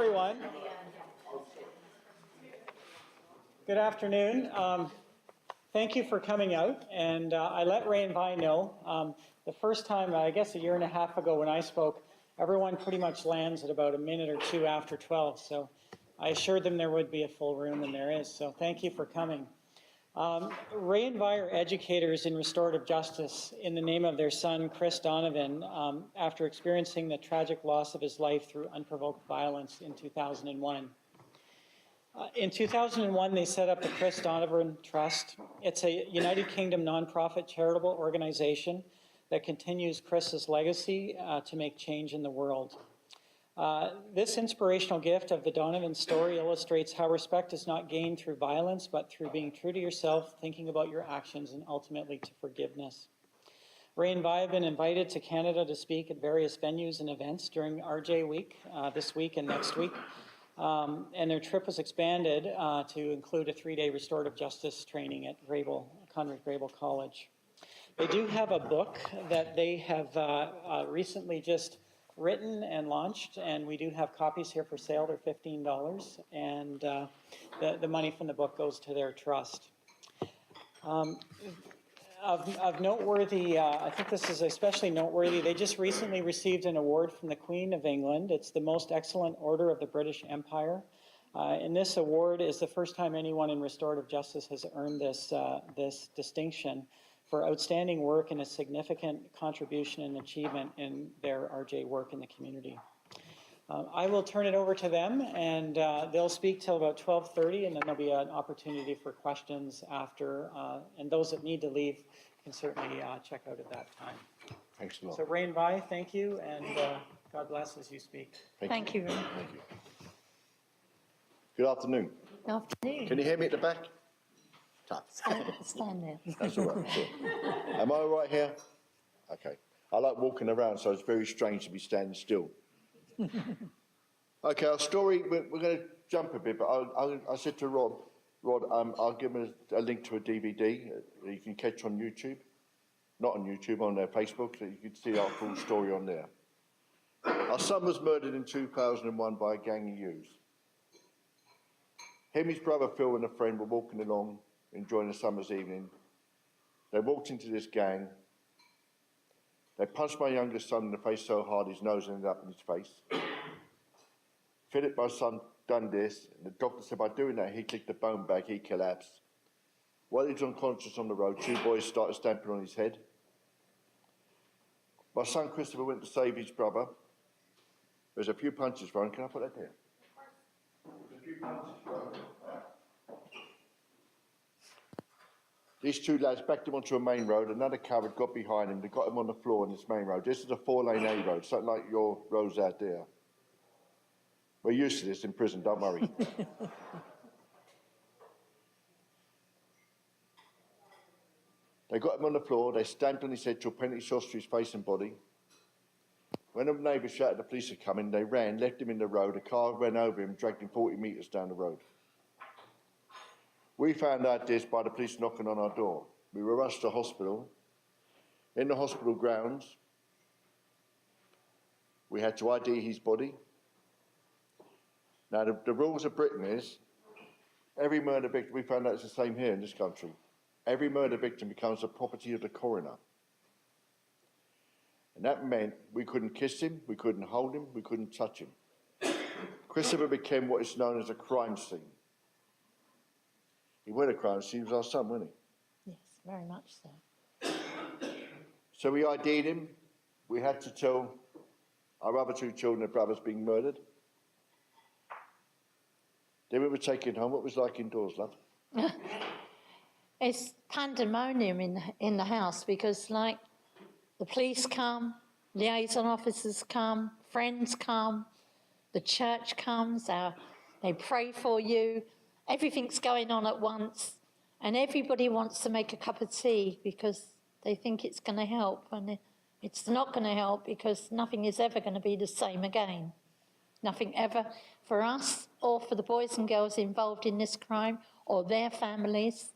everyone. Good afternoon. Thank you for coming out. And I let Ray and Vi know. The first time, I guess a year and a half ago when I spoke, everyone pretty much lands at about a minute or two after 12. So I assured them there would be a full room, and there is. So thank you for coming. Ray and Vi are educators in restorative justice in the name of their son, Chris Donovan, after experiencing the tragic loss of his life through unprovoked violence in 2001. In 2001, they set up the Chris Donovan Trust. It's a United Kingdom nonprofit charitable organization that continues Chris's legacy to make change in the world. This inspirational gift of the Donovan story illustrates how respect is not gained through violence, but through being true to yourself, thinking about your actions, and ultimately to forgiveness. Ray and Vi have been invited to Canada to speak at various venues and events during RJ Week, this week and next week. And their trip was expanded to include a 3-day restorative justice training at Conrad Grable College. They do have a book that they have recently just written and launched, and we do have copies here for sale. They're $15, and the money from the book goes to their trust. Of noteworthy, I think this is especially noteworthy, they just recently received an award from the Queen of England. It's the Most Excellent Order of the British Empire. And this award is the first time anyone in restorative justice has earned this distinction for outstanding work and a significant contribution and achievement in their RJ work in the community. I will turn it over to them, and they'll speak till about 12:30, and then there'll be an opportunity for questions after, and those that need to leave can certainly check out at that time. Thanks a lot. So Ray and Vi, thank you, and God bless as you speak. Thank you. Thank you. Good afternoon. Good afternoon. Can you hear me at the back? Tough. Stand there. That's all right. Sure. Am I all right here? Okay. I like walking around, so it's very strange to be standing still. Okay, our story, we're going to jump a bit, but I said to Rod, I'll give him a link to a DVD you can catch on YouTube. Not on YouTube, on their Facebook, so you can see our full story on there. Our son was murdered in 2001 by a gang of youths. Him, his brother Phil and a friend were walking along, enjoying a summer's evening. They walked into this gang. They punched my youngest son in the face so hard his nose ended up in his face. Philip, my son, done this, and the doctor said by doing that he kicked the bone back, he collapsed. While he was unconscious on the road, 2 boys started stamping on his head. My son Christopher went to save his brother. There's a few punches thrown. Can I put that there? There's a few punches thrown. These 2 lads backed him onto a main road. Another coward got behind him. They got him on the floor on this main road. This is a 4-lane A road, something like your roads out there. We're used to this in prison, don't worry. They got him on the floor. They stamped on his head till plenty shots to his face and body. When the neighbours shouted the police had come in, they ran, left him in the road. A car ran over him, dragged him 40 metres down the road. We found out this by the police knocking on our door. We were rushed to hospital. In the hospital grounds, we had to ID his body. Now, the rules of Britain is, every murder victim, we found out it's the same here in this country, every murder victim becomes the property of the coroner. And that meant we couldn't kiss him, we couldn't hold him, we couldn't touch him. Christopher became what is known as a crime scene. He was a crime scene, he was our son, wasn't Yes, very much so. he? So we ID'd him. We had to tell our other 2 children and brothers being murdered. Then we were taken home. What was it like indoors, love? It's pandemonium in the house because, like, the police come, liaison officers come, friends come, the church comes, they pray for you. Everything's going on at once, and everybody wants to make a cup of tea because they think it's going to help, and it's not going to help because nothing is ever going to be the same again. Nothing ever for us or for the boys and girls involved in this crime or their families.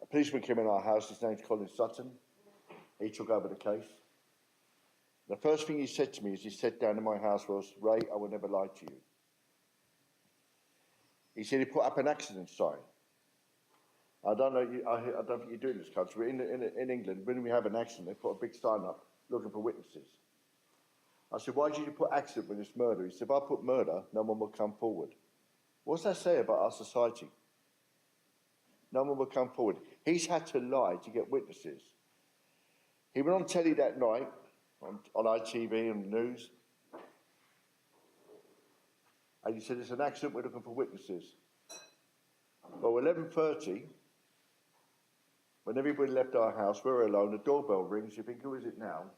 A policeman came in our house. His name's Colin Sutton. He took over the case. The first thing he said to me as he sat down in my house was, "Ray, I will never lie to you." He said he put up an accident sign. I don't know, I don't think you do in this country, but in England, when we have an accident, they put a big sign up looking for witnesses. I said, "Why did you put accident when it's murder?" He said, "If I put murder, no one will come forward." What's that say about our society? No one will come forward. He's had to lie to get witnesses. He went on telly that night, on ITV and the news, and he said, "It's an accident, we're looking for witnesses." Well, 11:30, when everybody left our house, we were alone, the doorbell rings, you think, who is it now?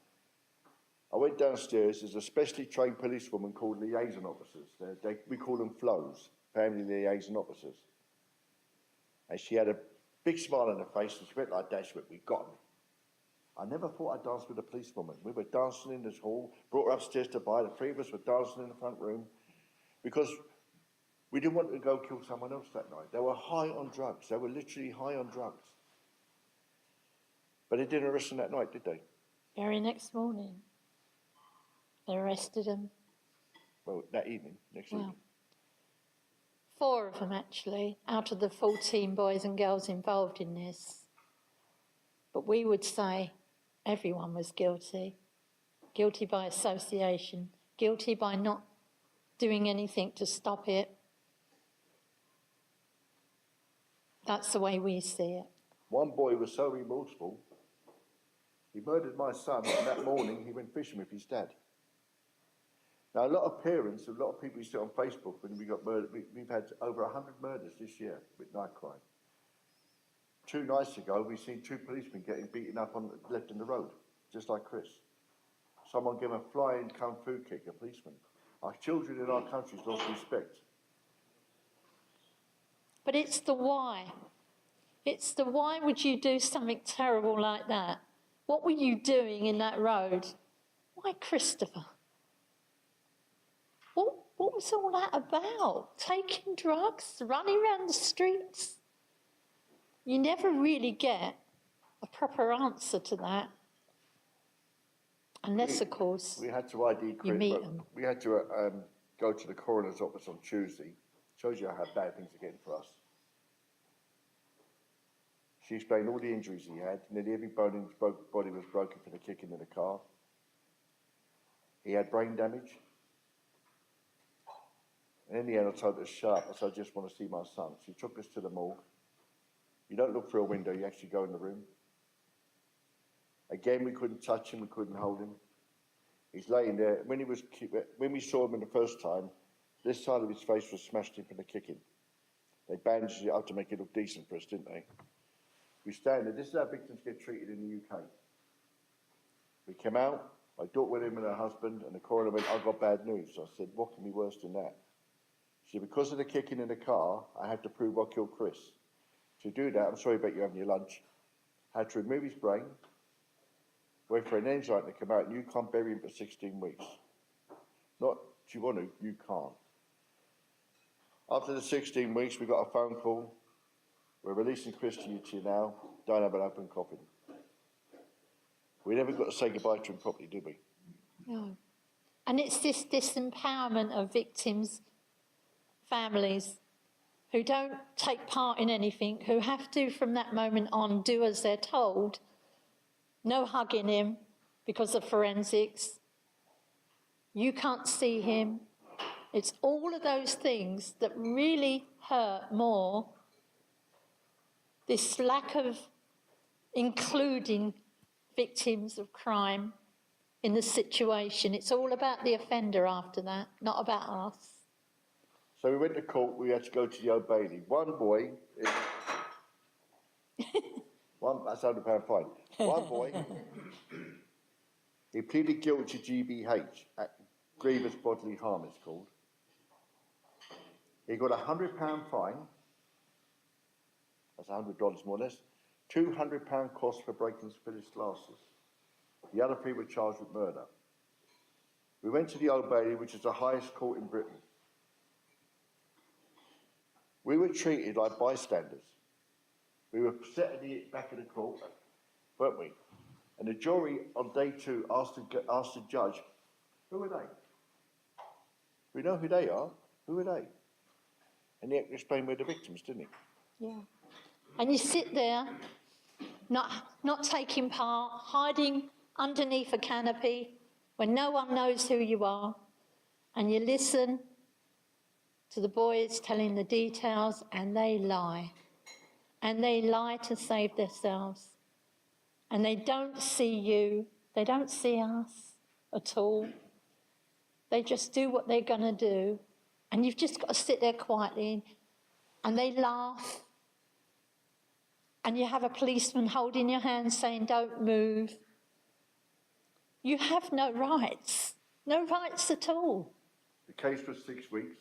I went downstairs, there's a specially trained policewoman called liaison officers. We call them FLOs, family liaison officers. And she had a big smile on her face, and she went like that, she went, "We got him." I never thought I'd dance with a policewoman. We were dancing in this hall, brought her upstairs to buy, the three of us were dancing in the front room, because we didn't want to go kill someone else that night. They were high on drugs. They were literally high on drugs. But they didn't arrest them that night, did they? Very next morning, they arrested him. Well, that evening, next evening. 4 of them, actually, out of the 14 boys and girls involved in this. But we would say everyone was guilty. Guilty by association. Guilty by not doing anything to stop it. That's the way we see it. One boy was so remorseful, he murdered my son, and that morning he went fishing with his dad. Now, a lot of parents, a lot of people you see on Facebook, when we got murdered, we've had over 100 murders this year with night crime. 2 nights ago, we've seen 2 policemen getting beaten up left in the road, just like Chris. Someone gave him a flying kung fu kick, a policeman. Our children in our country's lost respect. But it's the why. It's the why would you do something terrible like that? What were you doing in that road? Why Christopher? What was all that about? Taking drugs, running around the streets? You never really get a proper answer to that. Unless, of course, we had to ID Chris, you meet them. we had to go to the coroner's office on Tuesday. Shows you how bad things are getting for us. She explained all the injuries he had. Nearly every bone in his body was broken from the kicking in the car. He had brain damage. And in the end, I told her to shut up. I said, "I just want to see my son." She took us to the morgue. You don't look through a window, you actually go in the room. Again, we couldn't touch him, we couldn't hold him. He's laying there. When we saw him the first time, this side of his face was smashed in from the kicking. They bandaged it up to make it look decent for us, didn't they? We stand there. This is how victims get treated in the UK. We came out, I talked with him and her husband, and the coroner went, "I've got bad news." I said, "What can be worse than that?" She said, "Because of the kicking in the car, I had to prove I killed Chris. To do that, I'm sorry about you having your lunch. I had to remove his brain, wait for an enzyme to come out, and you can't bury him for 16 weeks. Not, do you want to? You can't." After the 16 weeks, we got a phone call. "We're releasing Chris to you now. Don't have an open coffin." We never got to say goodbye to him properly, did we? No. And it's this disempowerment of victims, families, who don't take part in anything, who have to, from that moment on, do as they're told. No hugging him because of forensics. You can't see him. It's all of those things that really hurt more. This lack of including victims of crime in the situation. It's all about the offender after that, not about us. So we went to court, we had to go to the Old Bailey. One boy, that's £100 fine. One boy, he pleaded guilty to GBH, grievous bodily harm it's called. He got a £100 fine, that's $100 more or less, £200 cost for breaking spillage glasses. The other 3 were charged with murder. We went to the Old Bailey, which is the highest court in Britain. We were treated like bystanders. We were set at the back of the court, weren't we? And the jury on day 2 asked the judge, who are they? We know who they are. Who are they? And he had to explain we're the victims, didn't he? Yeah. And you sit there, not taking part, hiding underneath a canopy when no one knows who you are, and you listen to the boys telling the details, and they lie. And they lie to save themselves. And they don't see you, they don't see us at all. They just do what they're going to do. And you've just got to sit there quietly, and they laugh. And you have a policeman holding your hand saying, don't move. You have no rights at all. The case was 6 weeks.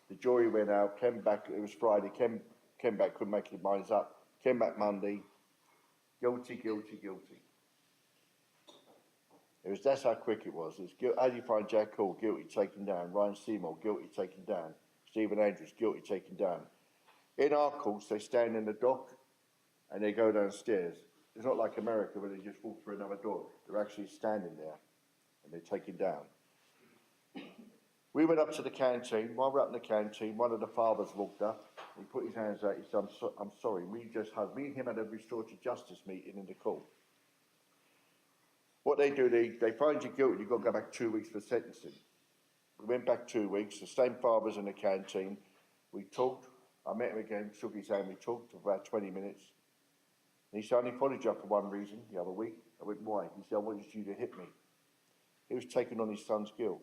The jury went out, came back, it was Friday, came back, couldn't make their minds up, came back Monday, guilty, guilty, guilty. That's how quick it was. How do you find Jack Hall? Guilty, taken down. Ryan Seymour, guilty, taken down. Stephen Andrews, guilty, taken down. In our courts, they stand in the dock and they go downstairs. It's not like America where they just walk through another door. They're actually standing there and they're taken down. We went up to the canteen. While we're up in the canteen, one of the fathers walked up. He put his hands out. He said, I'm sorry. We just had, me and him had a restorative justice meeting in the court. What they do, they find you guilty. You've got to go back 2 weeks for sentencing. We went back 2 weeks. The same fathers in the canteen. We talked. I met him again, shook his hand. We talked for about 20 minutes. And he said, I only followed you up for one reason the other week. I went, why? He said, I wanted you to hit me. He was taking on his son's guilt.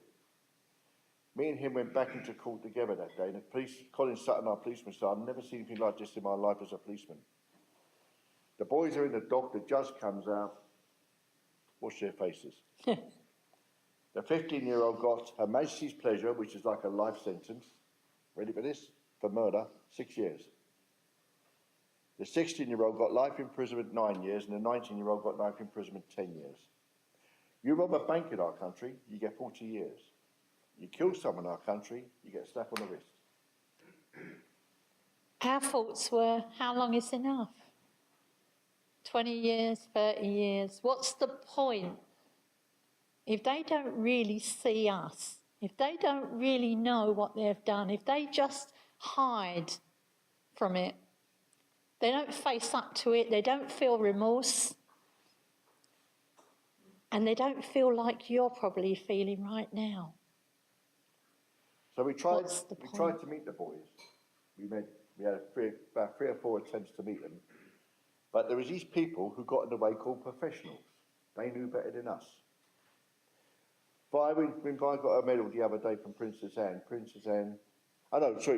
Me and him went back into court together that day, and the police, Colin Sutton, our policeman, said, I've never seen anything like this in my life as a policeman. The boys are in the dock, the judge comes out. Watch their faces. The 15-year-old got Her Majesty's Pleasure, which is like a life sentence. Ready for this? For murder, 6 years. The 16-year-old got life imprisonment 9 years, and the 19-year-old got life imprisonment 10 years. You rob a bank in our country, you get 40 years. You kill someone in our country, you get a slap on the wrist. Our thoughts were, how long is enough? 20 years, 30 years. What's the point? If they don't really see us, if they don't really know what they've done, if they just hide from it, they don't face up to it, they don't feel remorse, and they don't feel like you're probably feeling right now. So we tried to meet the boys. We had about 3 or 4 attempts to meet them. But there was these people who got in the way called professionals. They knew better than us. When Vi got her medal the other day from Princess Anne,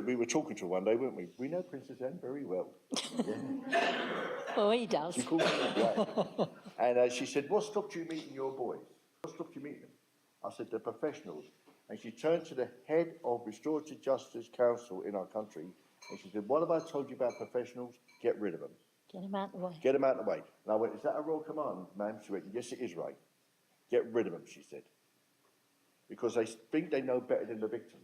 we were talking to her one day, weren't we? We know Princess Anne very well. Yeah. Oh, he does. She called me Jack. And she said, what stopped you meeting your boys? What stopped you meeting them? I said, they're professionals. And she turned to the head of Restorative Justice Council in our country, and she said, what have I told you about professionals? Get rid of them. Get them out of the way. Get them out of the way. And I went, is that a royal command, ma'am? She went, yes, it is, right. Get rid of them, she said. Because they think they know better than the victim.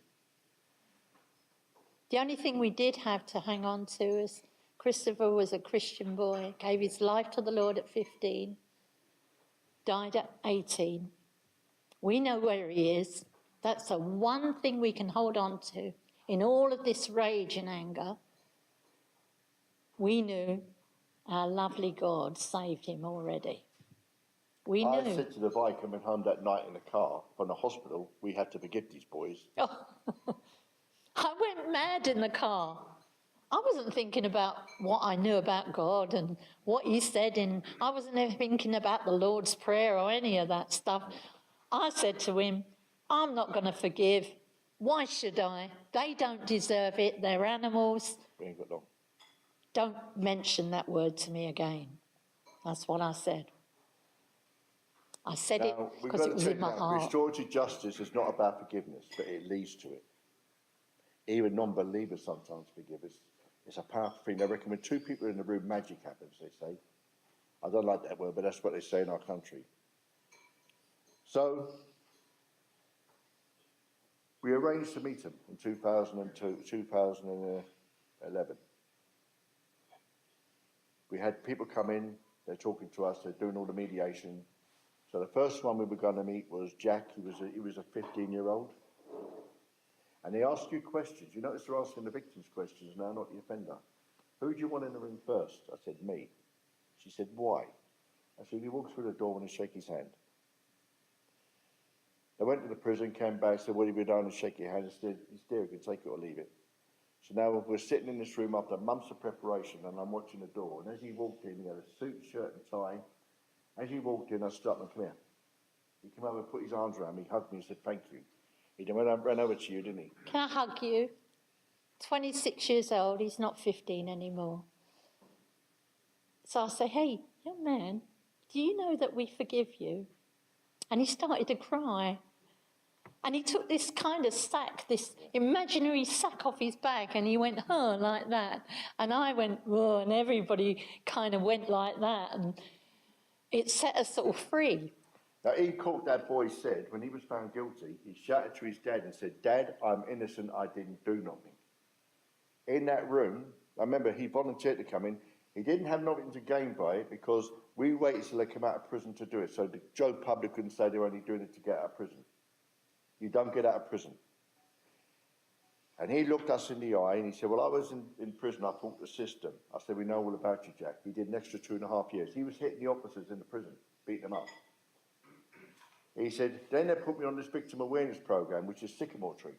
The only thing we did have to hang on to is Christopher was a Christian boy, gave his life to the Lord at 15, died at 18. We know where he is. That's the one thing we can hold on to in all of this rage and anger. We knew our lovely God saved him already. We knew. I said to the Vi coming home that night in the car from the hospital, we had to forgive these boys. Oh, I went mad in the car. I wasn't thinking about what I knew about God and what he said, and I wasn't even thinking about the Lord's Prayer or any of that stuff. I said to him, I'm not going to forgive. Why should I? They don't deserve it. They're animals. We ain't got long. Don't mention that word to me again. That's what I said. I said it because it was in my heart. Restorative justice is not about forgiveness, but it leads to it. Even non-believers sometimes forgive us. It's a powerful thing. I reckon when 2 people are in the room, magic happens, they say. I don't like that word, but that's what they say in our country. So, we arranged to meet them in 2011. We had people come in, They're talking to us, they're doing all the mediation. So the first one we were going to meet was Jack. He was a 15-year-old. And they ask you questions. You notice they're asking the victims questions now, not the offender. Who do you want in the room first? I said, me. She said, why? I said, he walked through the door and shake his hand. They went to the prison, came back, said, what have you done? And shake your hand. I said, he's there, you can take it or leave it. So now we're sitting in this room after months of preparation, and I'm watching the door. And as he walked in, he had a suit, shirt and tie. As he walked in, I stopped and come here. He came over, put his arms around me, hugged me and said, thank you. He then ran over to you, didn't he? Can I hug you? 26 years old, he's not 15 anymore. So I say, hey, young man, do you know that we forgive you? And he started to cry. And he took this kind of sack, this imaginary sack off his back, and he went, oh, like that. And I went, oh, and everybody kind of went like that. And it set us all free. Now, he caught that boy said, when he was found guilty, he shouted to his dad and said, Dad, I'm innocent, I didn't do nothing. In that room, I remember he volunteered to come in. He didn't have nothing to gain by it because we waited till they came out of prison to do it. So the Joe public couldn't say they were only doing it to get out of prison. You don't get out of prison. And he looked us in the eye and he said, well, I was in prison, I fought the system. I said, we know all about you, Jack. He did an extra 2.5 years. He was hitting the officers in the prison, beating them up. He said, then they put me on this victim awareness program, which is Sycamore Tree.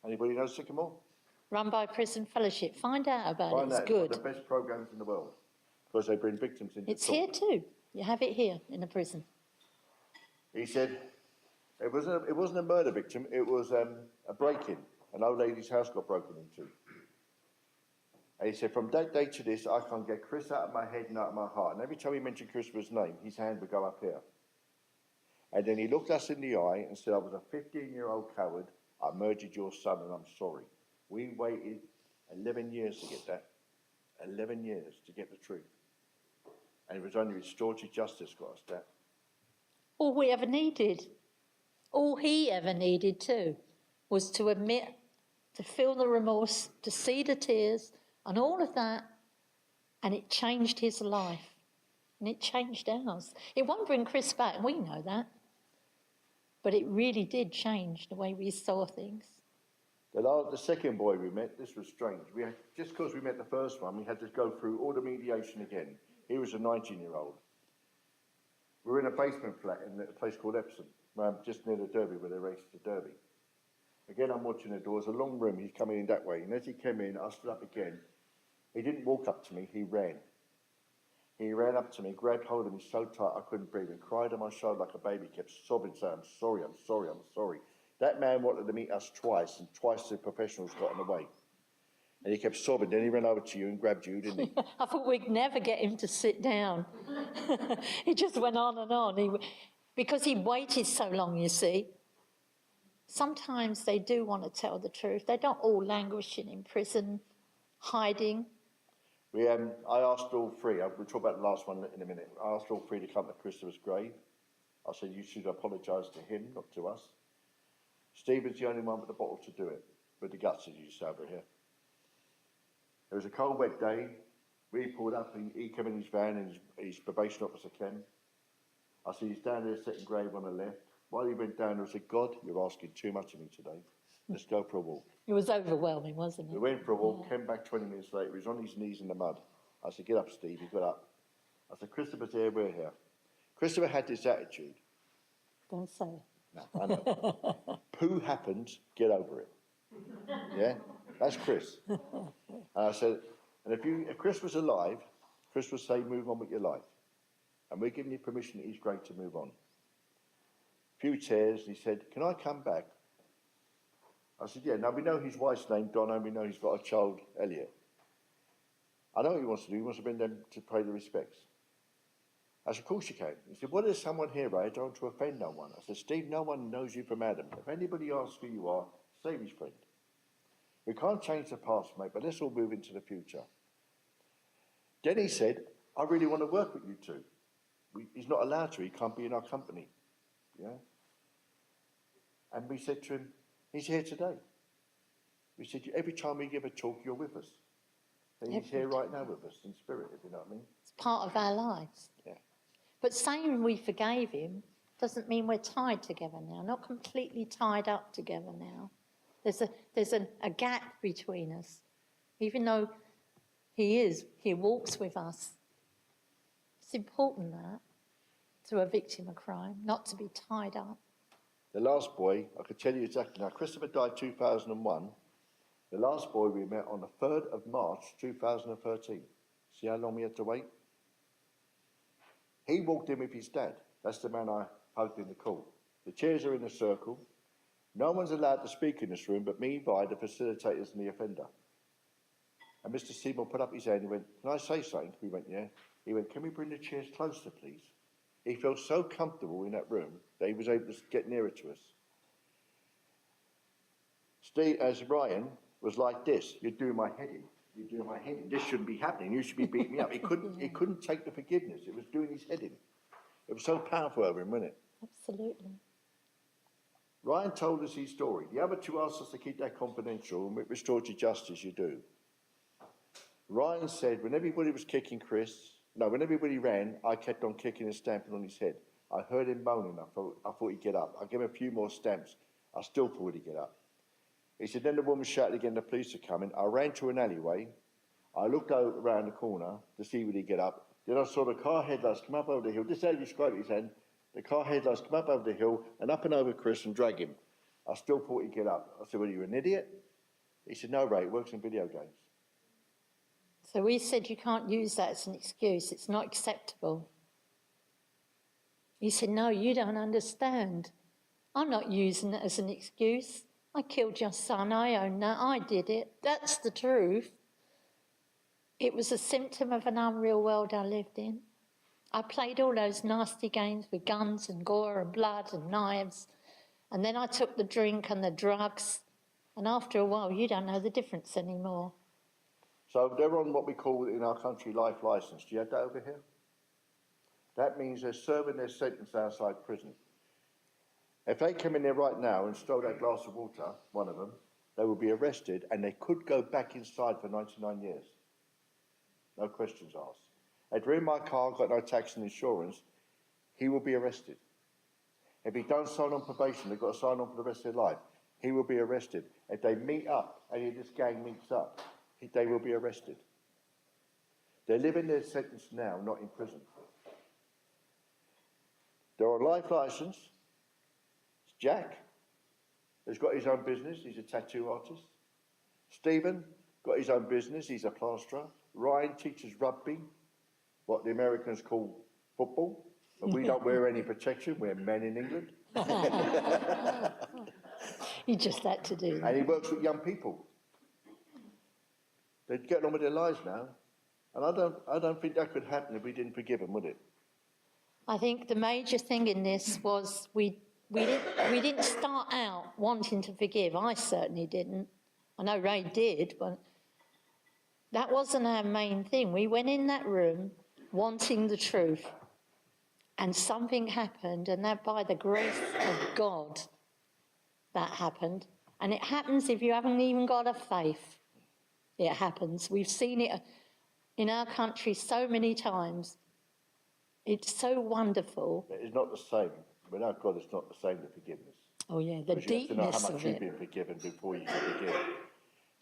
Anybody know Sycamore? Run by Prison Fellowship. Find out about it. It's It's good. one of the best programs in the world because they bring victims into It's here too. You have it here in the prison. He said, it wasn't a murder victim, it was a break-in. An old lady's house got broken into. And he said, from that day to this, I can't get Chris out of my head and out of my heart. And every time he mentioned Christopher's name, his hand would go up here. And then he looked us in the eye and said, I was a 15-year-old coward. I murdered your son and I'm sorry. We waited 11 years to get that. 11 years to get the truth. And it was only restorative justice got us that. All we ever needed, all he ever needed too, was to admit, to feel the remorse, to see the tears and all of that. And it changed his life. And it changed ours. It won't bring Chris back, we know that. But it really did change the way we saw things. The second boy we met, this was strange. Just because we met the first one, we had to go through all the mediation again. He was a 19-year-old. We were in a basement flat in a place called Epsom, just near the Derby, where they raced the Derby. Again, I'm watching the door. It's a long room. He's coming in that way. And as he came in, I stood up again. He didn't walk up to me. He ran. He ran up to me, grabbed hold of me so tight I couldn't breathe, and cried on my shoulder like a baby, kept sobbing, saying, I'm sorry, I'm sorry, I'm sorry. That man wanted to meet us twice, and twice the professionals got in the way. And he kept sobbing. Then he ran over to you and grabbed you, didn't he? I thought we'd never get him to sit down. He just went on and on. Because he waited so long, you see. Sometimes they do want to tell the truth. They're not all languishing in prison, hiding. I asked all three, we'll talk about the last one in a minute. I asked all three to come to Christopher's grave. I said, you should apologise to him, not to us. Stephen's the only one with the bottle to do it, with the guts, as you say over here. It was a cold, wet day. We pulled up, and he came in his van, and his probation officer came. I said, he's down there sitting grave on the left. While he went down, I said, God, you're asking too much of me today. Let's go for a walk. It was overwhelming, wasn't it? We went for a walk, came back 20 minutes later. He was on his knees in the mud. I said, get up, Steve. He got up. I said, Christopher's here, we're here. Christopher had this attitude. Don't say it. No, I know. Poo happened, get over it. Yeah? That's Chris. And I said, and if Chris was alive, Chris would say, move on with your life. And we're giving you permission, he's great to move on. A few tears, and he said, can I come back? I said, yeah. Now, we know his wife's name, Donna, and we know he's got a child, Elliot. I know what he wants to do. He wants to bring them to pay the respects. I said, of course you can. He said, well, there's someone here, I don't want to offend no one. I said, Steve, no one knows you from Adam. If anybody asks who you are, save his friend. We can't change the past, mate, but let's all move into the future. Then he said, I really want to work with you two. He's not allowed to. He can't be in our company. Yeah? And we said to him, he's here today. We said, every time we give a talk, you're with us. And he's here right now with us in spirit, if you know what I mean. It's part of our lives. Yeah. But saying we forgave him doesn't mean we're tied together now, not completely tied up together now. There's a gap between us. Even though he walks with us. It's important that, to a victim of crime, not to be tied up. The last boy, I could tell you exactly now, Christopher died 2001. The last boy we met on the 3rd of March 2013. See how long we had to wait? He walked in with his dad. That's the man I hugged in the court. The chairs are in a circle. No one's allowed to speak in this room but me, Vi, the facilitators and the offender. And Mr. Seymour put up his hand and went, "Can I say something?" We went, "Yeah." He went, "Can we bring the chairs closer, please?" He felt so comfortable in that room that he was able to get nearer to us. Steve, as Ryan was like this, "You're doing my head in. You're doing my head in. This shouldn't be happening. You should be beating me up." He couldn't take the forgiveness. It was doing his head in. It was so powerful over him, wasn't it? Absolutely. Ryan told us his story. The other two asked us to keep that confidential, and with Restorative Justice, you do. Ryan said when everybody was kicking when everybody ran, I kept on kicking and stamping on his head. I heard him moaning. I thought he'd get up. I gave him a few more stamps. I still thought he'd get up. He said, then the woman shouted again, the police are coming. I ran to an alleyway. I looked over around the corner to see would he get up. Then I saw the car headlights come up over the hill. This is how he described his hand. The car headlights come up over the hill and up and over Chris and drag him. I still thought he'd get up. I said, well, are you an idiot? He said, no, Ray, it works in video games. So we said you can't use that as an excuse. It's not acceptable. He said, no, you don't understand. I'm not using it as an excuse. I killed your son. I own that. I did it. That's the truth. It was a symptom of an unreal world I lived in. I played all those nasty games with guns and gore and blood and knives. And then I took the drink and the drugs. And after a while, you don't know the difference anymore. So they're on what we call in our country life licence. Do you have that over here? That means they're serving their sentence outside prison. If they come in there right now and stole that glass of water, one of them, they will be arrested and they could go back inside for 99 years. No questions asked. If they're in my car, got no tax and insurance, he will be arrested. If he don't sign on probation, they've got to sign on for the rest of their life, he will be arrested. If they meet up, any of this gang meets up, they will be arrested. They're living their sentence now, not in prison. They're on life licence. Jack has got his own business. He's a tattoo artist. Stephen got his own business. He's a plasterer. Ryan teaches rugby, what the Americans call football. But we don't wear any protection. We're men in England. You just had to do that. And he works with young people. They're getting on with their lives now. And I don't think that could happen if we didn't forgive them, would it? I think the major thing in this was we didn't start out wanting to forgive. I certainly didn't. I know Ray did, but that wasn't our main thing. We went in that room wanting the truth, and something happened, and that by the grace of God, that happened. And it happens if you haven't even got a faith. It happens. We've seen it in our country so many times. It's so wonderful. It's not the same. Without God, it's not the same to forgiveness. Oh yeah, the deepness of it. You have to know how much you've been forgiven before you can forgive.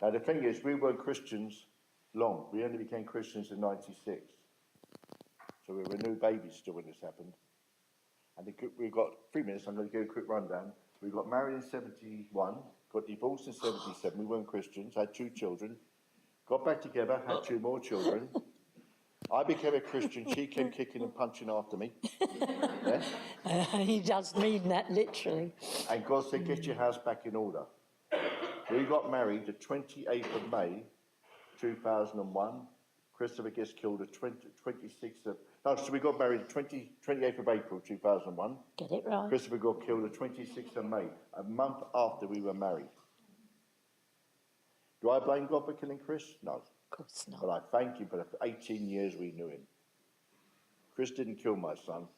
Now the thing is, we weren't Christians long. We only became Christians in '96. So we were new babies still when this happened. And we've got 3 minutes, I'm going to give a quick rundown. We got married in 71, got divorced in 77, we weren't Christians, had 2 children, got back together, had 2 more children. I became a Christian, she came kicking and punching after me. Yeah? He does mean that literally. And God said, get your house back in order. We got married the 28th of May, 2001. Christopher gets killed the 26th of... No, so we got married the 28th of April, 2001. Get it right. Christopher got killed the 26th of May, a month after we were married. Do I blame God for killing Chris? No. Of course not. But I thank him for the 18 years we knew him. Chris didn't kill my son.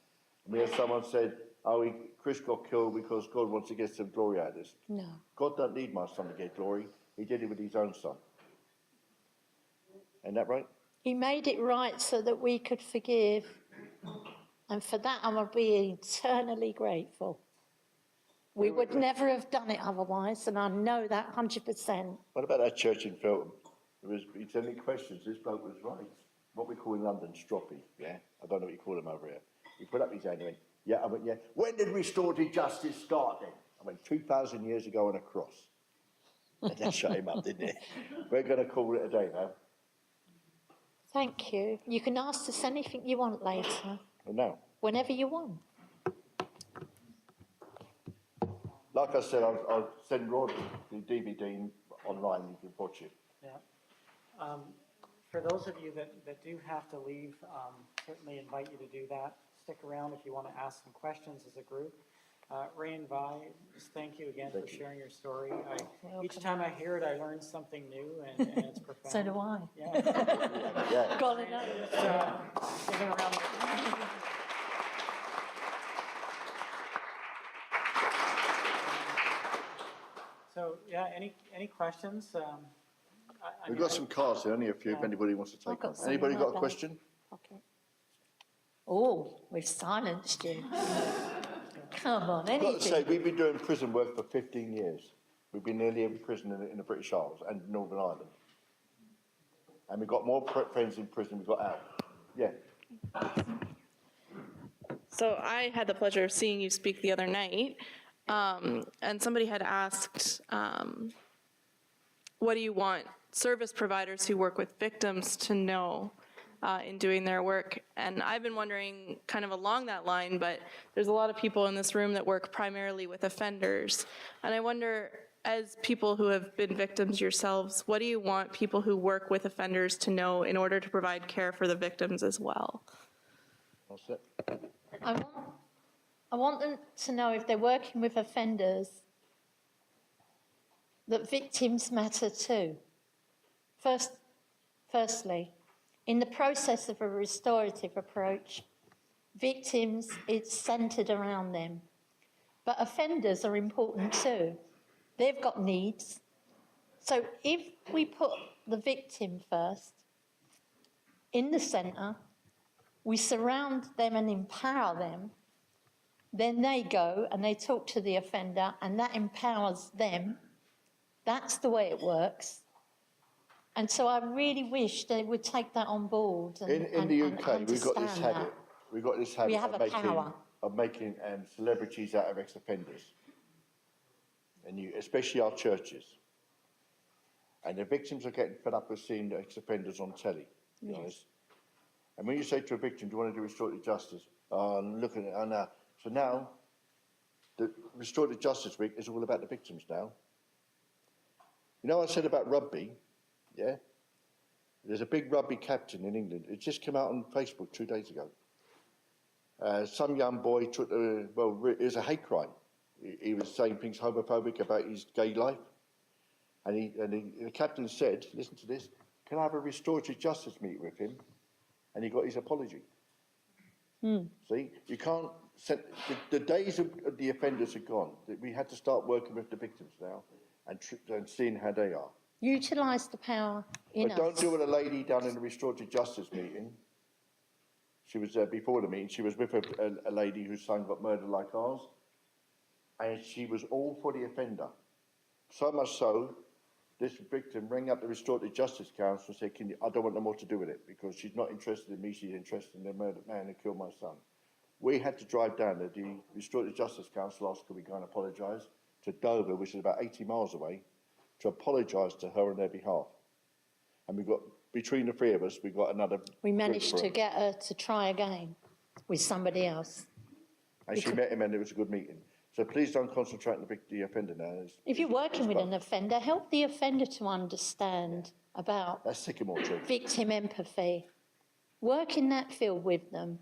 We had someone said, oh, Chris got killed because God wants to get some glory out of this. No. God don't need my son to get glory. He did it with his own son. Isn't that right? He made it right so that we could forgive. And for that, I'm going to be eternally grateful. We would never have done it otherwise, and I know that 100%. What about that church in Feltham? He's sending questions. This bloke was right. What we call in London, stroppy, yeah? I don't know what you call them over here. He put up his hand and went, yeah, I went, yeah. When did restorative justice start then? I went, 2,000 years ago on a cross. And that shut him up, didn't it? We're going to call it a day now. Thank you. You can ask us anything you want later. No. Whenever you want. Like I said, I'll send Rod the DVD online, you can watch it. Yeah. For those of you that do have to leave, certainly invite you to do that. Stick around if you want to ask some questions as a group. Ray and Vi, just thank you again for sharing your story. Each time I hear it, I learn something new, and it's profound. So do I. Yeah. Yeah. Got it out. Sticking around. So, yeah, any questions? We've got some cards here, only a few, if anybody wants to take got one. Anybody some got a like question? Okay. Oh, we've silenced you. Come on, I've got to say, anything. we've been doing prison work for 15 years. We've been nearly every prison in the British Isles and Northern Ireland. And we've got more friends in prison we've got out. Yeah. So I had the pleasure of seeing you speak the other night, and somebody had asked, what do you want service providers who work with victims to know in doing their work? And I've been wondering kind of along that line, but there's a lot of people in this room that work primarily with offenders. And I wonder, as people who have been victims yourselves, what do you want people who work with offenders to know in order to provide care for the victims as well? That's it. I want them to know, if they're working with offenders, that victims matter too. Firstly, in the process of a restorative approach, victims, it's centred around them. But offenders are important too. They've got needs. So if we put the victim first, in the centre, we surround them and empower them, then they go and they talk to the offender and that empowers them. That's the way it works. And so I really wish they would take that on board. And, In the UK, we've got this understand habit. that. We've got this habit We have a power. of making celebrities out of ex-offenders. And especially our churches. And the victims are getting fed up with seeing the ex-offenders on telly. To be honest. And when you say to a victim, do you want to do restorative justice? I'm looking at it now. So now, the Restorative Justice Week is all about the victims now. You know what I said about rugby? Yeah? There's a big rugby captain in England. It just came out on Facebook 2 days ago. Some young boy took, it was a hate crime. He was saying things homophobic about his gay life. And the captain said, listen to this, can I have a restorative justice meeting with him? And he got his apology. See, you can't, the days of the offenders are gone. We had to start working with the victims now and seeing how they are. Utilise the power in us. But don't do what a lady down in the restorative justice meeting. She was before the meeting, she was with a lady whose son got murdered like ours. And she was all for the offender. So much so, this victim rang up the Restorative Justice Council and said, I don't want no more to do with it because she's not interested in me, she's interested in the murdered man who killed my son. We had to drive down there. The Restorative Justice Council asked, could we go and apologise to Dover, which is about 80 miles away, to apologise to her on their behalf. And we got, between the three of us, we got another... We managed to get her to try again with somebody else. And she met him and it was a good meeting. So please don't concentrate on the offender now. If you're working with an offender, help the offender to understand about that's sycamore tree. Victim empathy. Work in that field with them.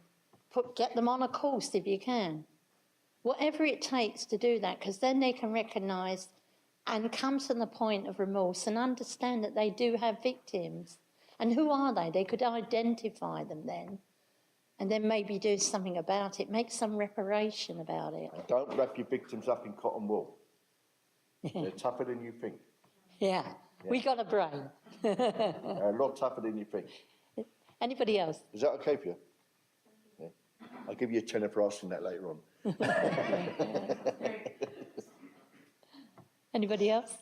Get them on a course if you can. Whatever it takes to do that, because then they can recognise and come to the point of remorse and understand that they do have victims. And who are they? They could identify them then. And then maybe do something about it, make some reparation about it. And don't wrap your victims up in cotton wool. They're tougher than you think. Yeah, we got a brain. They're a lot tougher than you think. Anybody else? Is that okay for you? Yeah. I'll give you a tenner for asking that later on. Anybody else?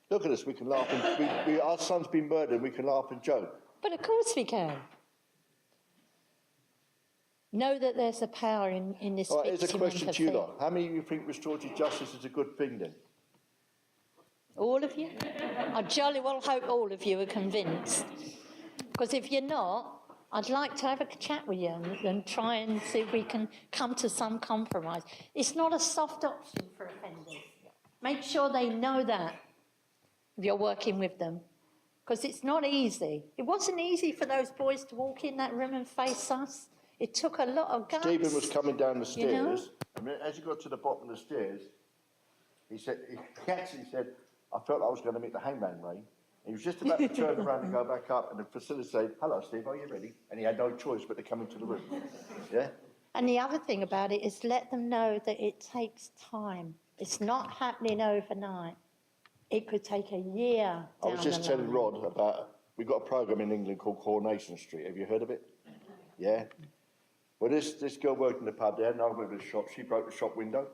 Look at us, we can laugh and our son's been murdered, we can laugh and joke. But of course we can. Know that there's a power in this All right, here's a victim question to empathy. you lot. How many of you think restorative justice is a good thing then? All of you? I jolly well hope all of you are convinced. Because if you're not, I'd like to have a chat with you and try and see if we can come to some compromise. It's not a soft option for offenders. Make sure they know that if you're working with them. Because it's not easy. It wasn't easy for those boys to walk in that room and face us. It took a lot of guts. Stephen was coming down the stairs, you know? and as he got to the bottom of the stairs, he actually said, I felt I was going to meet the hangman, Ray. He was just about to turn around and go back up, and the facilitator said, hello, Steve, are you ready? And he had no choice but to come into the room. Yeah? And the other thing about it is let them know that it takes time. It's not happening overnight. It could take a year. I was just telling Rod about, we've got a programme in England called Coronation Street. Have you heard of it? Yeah? Well, this girl worked in the pub, they had an argument with the shop, she broke the shop window.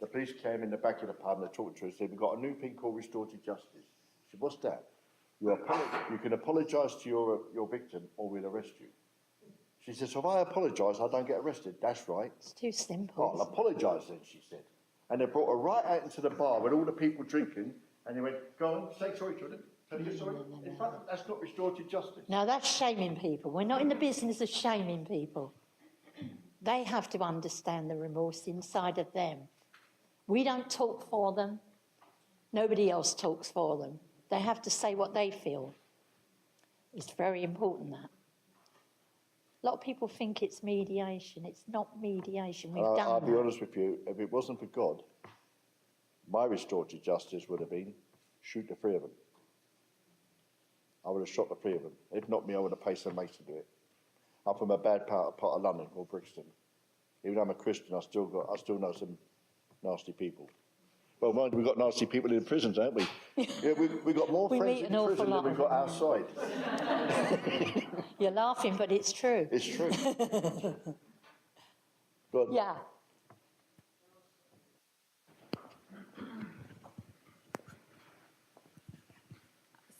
The police came in the back of the pub and they talked to her and said, we've got a new thing called restorative justice. She said, what's that? You can apologise to your victim or we'll arrest you. She said, so if I apologise, I don't get arrested. That's right. It's too simple. Oh, I'll apologise then, she said. And they brought her right out into the bar with all the people drinking and they went, go on, say sorry to them. Tell you sorry. In fact, that's not restorative justice. No, that's shaming people. We're not in the business of shaming people. They have to understand the remorse inside of them. We don't talk for them. Nobody else talks for them. They have to say what they feel. It's very important, that. A lot of people think it's mediation. It's not mediation. We've done I'll be that. honest with you, if it wasn't for God, my restorative justice would have been shoot the three of them. I would have shot the three of them. If not me, I would have paid some mates to do it. I'm from a bad part of London called Brixton. Even though I'm a Christian, I still know some nasty people. Well, mind, we've got nasty people in prisons, haven't we? Yeah, we've got more friends in prison than we've got outside. You're laughing, but it's true. It's true. Go on. Yeah.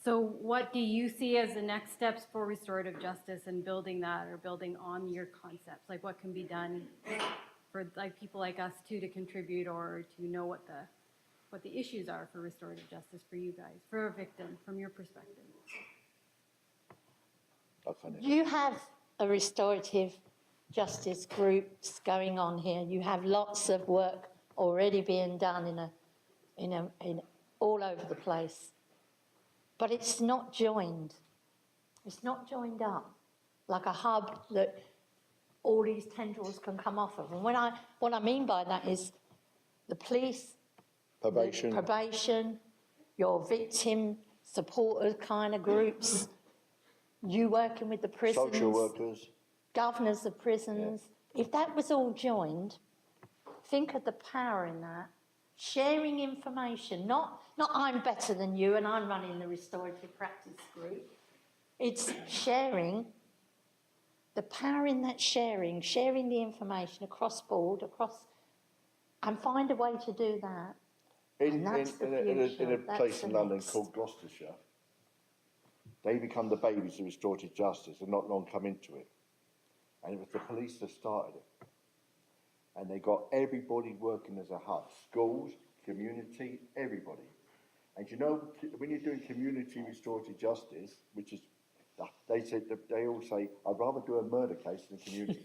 So what do you see as the next steps for restorative justice and building that or building on your concepts? Like what can be done for like people like us too to contribute or to know what the issues are for restorative justice for you guys, for a victim, from your perspective? You have a restorative justice groups going on here. You have lots of work already being done in all over the place. But it's not joined. It's not joined up like a hub that all these tendrils can come off of. And what I mean by that is the police, probation, your victim supporter kind of groups, you working with the prisons, social workers, governors of prisons. Yeah. If that was all joined, think of the power in that. Sharing information, not I'm better than you and I'm running the restorative practice group. It's sharing, the power in that sharing the information across board, and find a way to do that. In a place in London called Gloucestershire, they become the babies of restorative justice and not long come into it. And it was the police that started it. And they got everybody working as a hub, schools, community, everybody. And you know, when you're doing community restorative justice, which is, they all say, I'd rather do a murder case than community.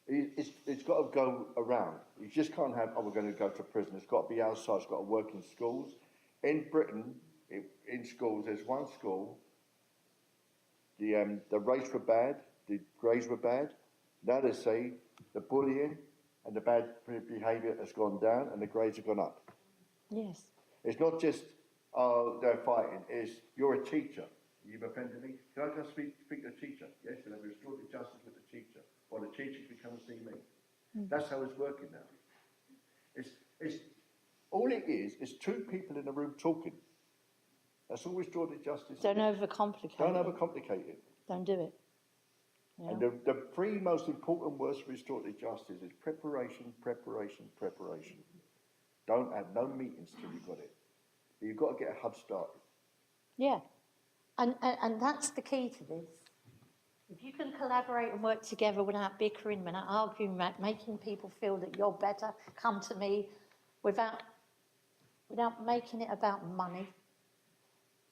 It's got to go around. You just can't have, we're going to go to prison. It's got to be outside. It's got to work in schools. In Britain, in schools, there's one school, the race were bad, the grades were bad. Now they say the bullying and the bad behaviour has gone down and the grades have gone up. Yes. It's not just, they're fighting. It's, you're a teacher. You've offended me. Can I just speak to the teacher? Yes, and I've restored justice with the teacher. Or the teacher can come and see me. That's how it's working now. It's all it is two people in a room talking. That's all restorative justice. Don't overcomplicate it. Don't overcomplicate it. don't do it. You And know? the three most important words for restorative justice is preparation, preparation, preparation. Don't have no meetings till you've got it. But you've got to get a hub started. Yeah, and that's the key to this. If you can collaborate and work together without bickering, without arguing, without making people feel that you're better, come to me, without making it about money.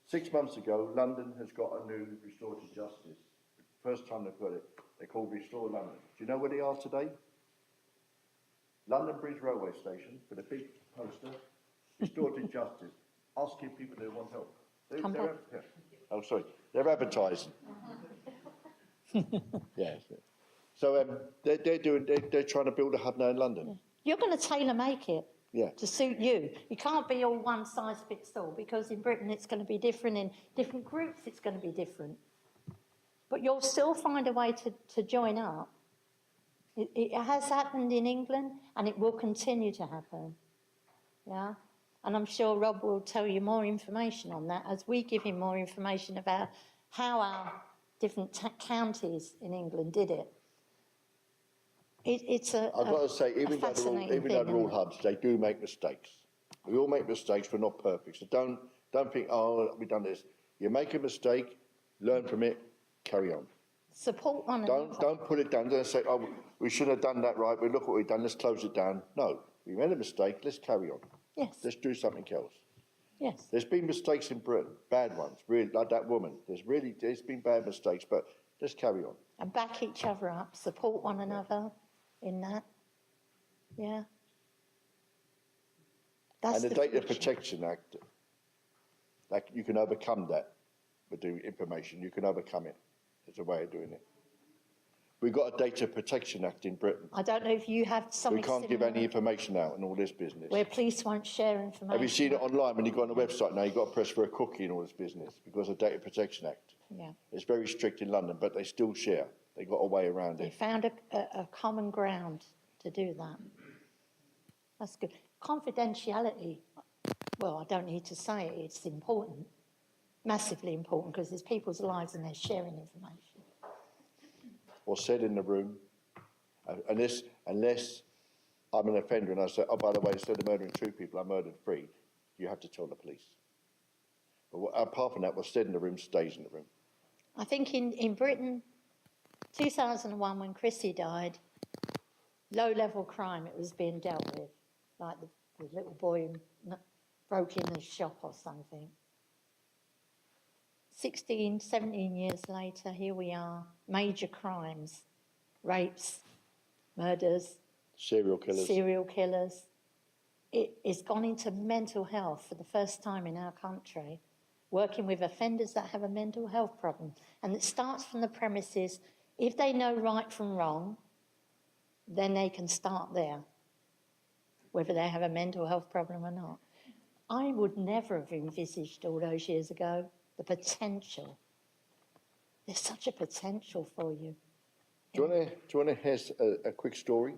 6 months ago, London has got a new restorative justice. First time they've got it. They're called Restore London. Do you know where they are today? London Bridge Railway Station with a big poster, Restorative Justice, asking people who want help. Oh, sorry. They're advertising. Yeah. So they're trying to build a hub now in London. You're going to tailor make it Yeah. to suit you. You can't be all one size fits all, because in Britain it's going to be different, in different groups it's going to be different. But you'll still find a way to join up. It has happened in England, and it will continue to happen. Yeah? And I'm sure Rob will tell you more information on that as we give him more information about how our different counties in England did it. It's I've got to say, even though they're all hubs, they do make mistakes. We all make mistakes, we're not perfect. So don't think, oh, we've done this. You make a mistake, learn from it, carry on. Support one another. Don't put it down. Don't say, oh, we shouldn't have done that right. We look what we've done. Let's close it down. No, we made a mistake. Let's carry on. Yes. Let's do something else. Yes. There's been mistakes in Britain, bad ones, really, like that woman. There's been bad mistakes, but let's carry on. And back each other up, support one another in that. Yeah. That's And the Data future. Protection Act, like, you can overcome that with the information. You can overcome it. There's a way of doing it. We've got a Data Protection Act in Britain. I don't know if you have something We can't give any information out in all this business. where police won't share information. Have you seen it online when you go on the website now? You've got to press for a cookie in all this business because of the Data Protection Act. Yeah. It's very strict in London, but they still share. They've got a way around They it. found a common ground to do that. That's good. Confidentiality, well, I don't need to say it, it's important, massively important, because there's people's lives and they're sharing information. What's said in the room, unless I'm an offender and I say, oh, by the way, instead of murdering 2 people, I murdered 3, you have to tell the police. But apart from that, what's said in the room stays in the room. I think in Britain, 2001, when Chrissy died, low-level crime, it was being dealt with, like the little boy who broke in the shop or something. 16, 17 years later, here we are, major crimes, rapes, murders, Serial killers. It's gone into mental health for the first time in our country, working with offenders that have a mental health problem. And it starts from the premises, if they know right from wrong, then they can start there, whether they have a mental health problem or not. I would never have envisaged all those years ago the potential. There's such a potential for you. Do you want to hear a quick story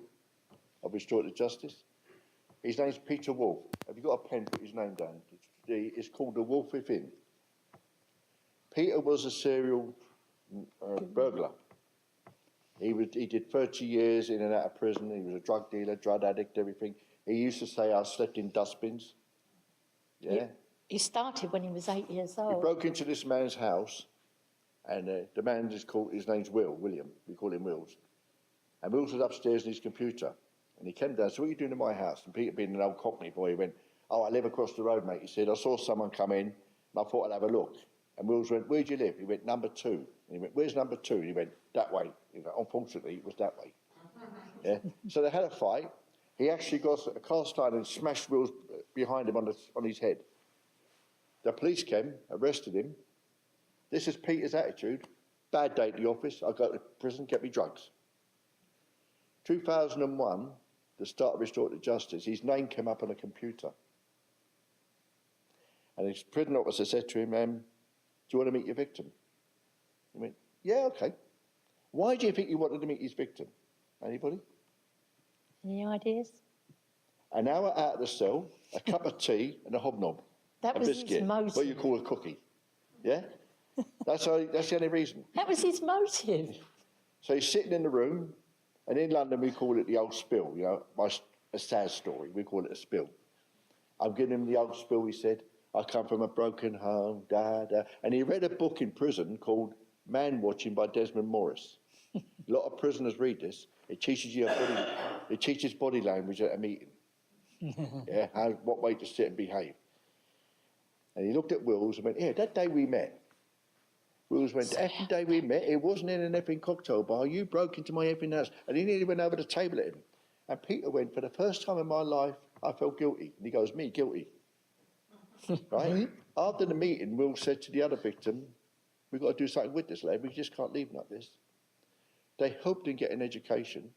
of restorative justice? His name's Peter Wolf. Have you got a pen? Put his name down. It's called The Wolf Within. Peter was a serial burglar. He did 30 years in and out of prison. He was a drug dealer, drug addict, everything. He used to say, I slept in dustbins. Yeah. He started when he was 8 years He old. broke into this man's house, and the man his name's William. We call him Wills. And Wills was upstairs in his computer. And he came down, so what are you doing in my house? And Peter, being an old Cockney boy, he went, oh, I live across the road, mate. He said, I saw someone come in, and I thought I'd have a look. And Wills went, where do you live? He went, number 2. And he went, where's number 2? And he went, that way. He went, unfortunately, it was that way. Yeah. So they had a fight. He actually got a cast iron and smashed Wills behind him on his head. The police came, arrested him. This is Peter's attitude. Bad day at the office. I go to prison, get me drugs. 2001, the start of restorative justice, his name came up on a computer. And his prison officer said to him, do you want to meet your victim? He went, yeah, okay. Why do you think you wanted to meet his victim? Anybody? Any ideas? An hour out of the cell, a cup of tea and a hobnob. That a was biscuit, his motive. what you call a cookie. Yeah? That's the only reason. That was his motive. So he's sitting in the room, and in London we call it the old spill, you know, a sad story, we call it a spill. I'm giving him the old spill, he said. I come from a broken home, And he read a book in prison called Man Watching by Desmond Morris. A lot of prisoners read this. It teaches you it teaches body language at a meeting. Yeah, what way to sit and behave. And he looked at Wills and went, yeah, that day we met. Wills went, the effing day we met, it wasn't in an effing cocktail bar. You broke into my effing house. And he nearly went over the table at him. And Peter went, for the first time in my life, I felt guilty. And he goes, me, guilty. Right? After the meeting, Will said to the other victim, we've got to do something with this lad. We just can't leave him like this. They helped him get an education.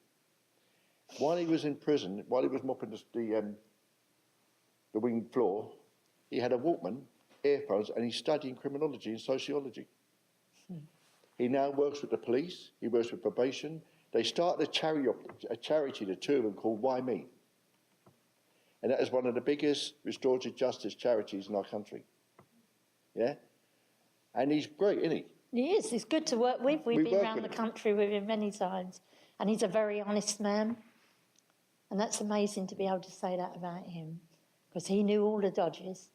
While he was in prison, while he was mopping the wing floor, he had a Walkman, earphones, and he's studying criminology and sociology. He now works with the police. He works with probation. They started a charity, the two of them, called Why Me? And that is one of the biggest restorative justice charities in our country. Yeah? And he's great, isn't he? He is. He's good to work with. We've been work around with the him. country with him many times. And he's a very honest man. And that's amazing to be able to say that about him. Because he knew all the dodges.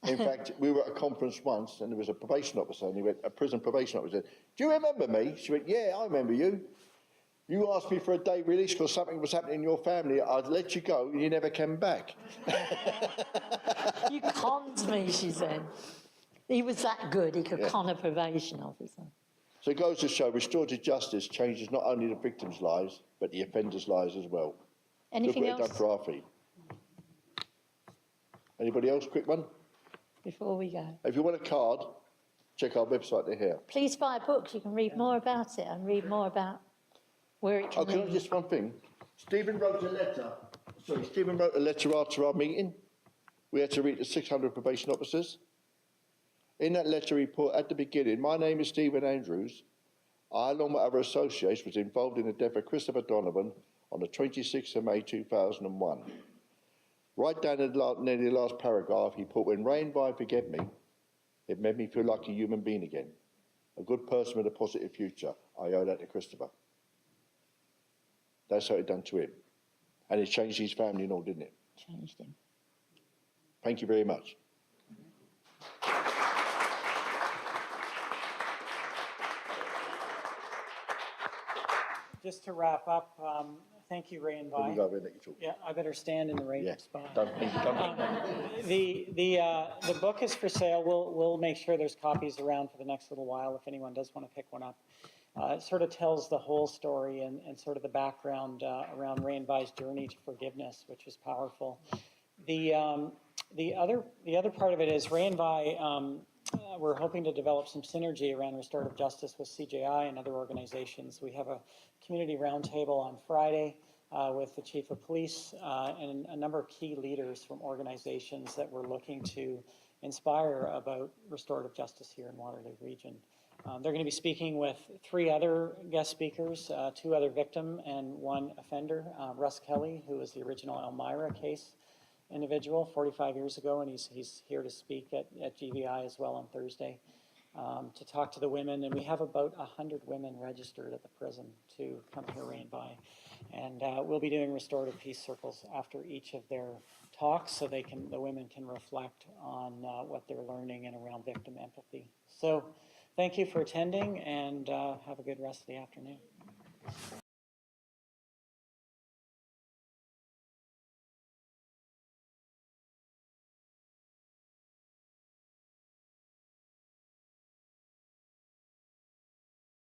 In fact, we were at a conference once, and there was a probation officer, and he went, a prison probation officer said, do you remember me? She went, yeah, I remember you. You asked me for a day release because something was happening in your family. I'd let you go, and you never came back. You conned me, she said. He was that good. He could con a probation officer. So it goes to show restorative justice changes not only the victims' lives, but the offenders' lives as well. Anything Look what else it done for our fee. Anybody else? Quick one. before we go? If you want a card, check our website. They're here. Please buy books. You can read more about it and read more about where it can Oh, can I lead. just one thing? Stephen wrote a letter after our meeting. We had to read to 600 probation officers. In that letter, he put at the beginning, my name is Stephen Andrews. I, along with other associates, was involved in the death of Christopher Donovan on the 26th of May 2001. Right down near the last paragraph, he put, when Ray and Vi forgave me, it made me feel like a human being again, a good person with a positive future. I owe that to Christopher. That's how it done to him. And it changed his family and all, didn't it? Changed him. Thank you very much. Just to wrap up, thank you, Ray and Here we Vi. go, we'll let you talk. Yeah, I better stand in the right Yeah, spot. done. Thank you, done. The book is for sale. We'll make sure there's copies around for the next little while if anyone does want to pick one up. It sort of tells the whole story and sort of the background around Ray and Vi's journey to forgiveness, which is powerful. The other part of it is Ray and Vi, we're hoping to develop some synergy around restorative justice with CJI and other organizations. We have a community roundtable on Friday with the chief of police and a number of key leaders from organizations that we're looking to inspire about restorative justice here in Waterloo Region. They're going to be speaking with 3 other guest speakers, 2 other victim and 1 offender, Russ Kelly, who was the original Elmira case individual 45 years ago, and he's here to speak at GVI as well on Thursday to talk to the women. And we have about 100 women registered at the prison to come hear Ray and Vi. And we'll be doing restorative peace circles after each of their talks so the women can reflect on what they're learning and around victim empathy. So thank you for attending, and have a good rest of the afternoon.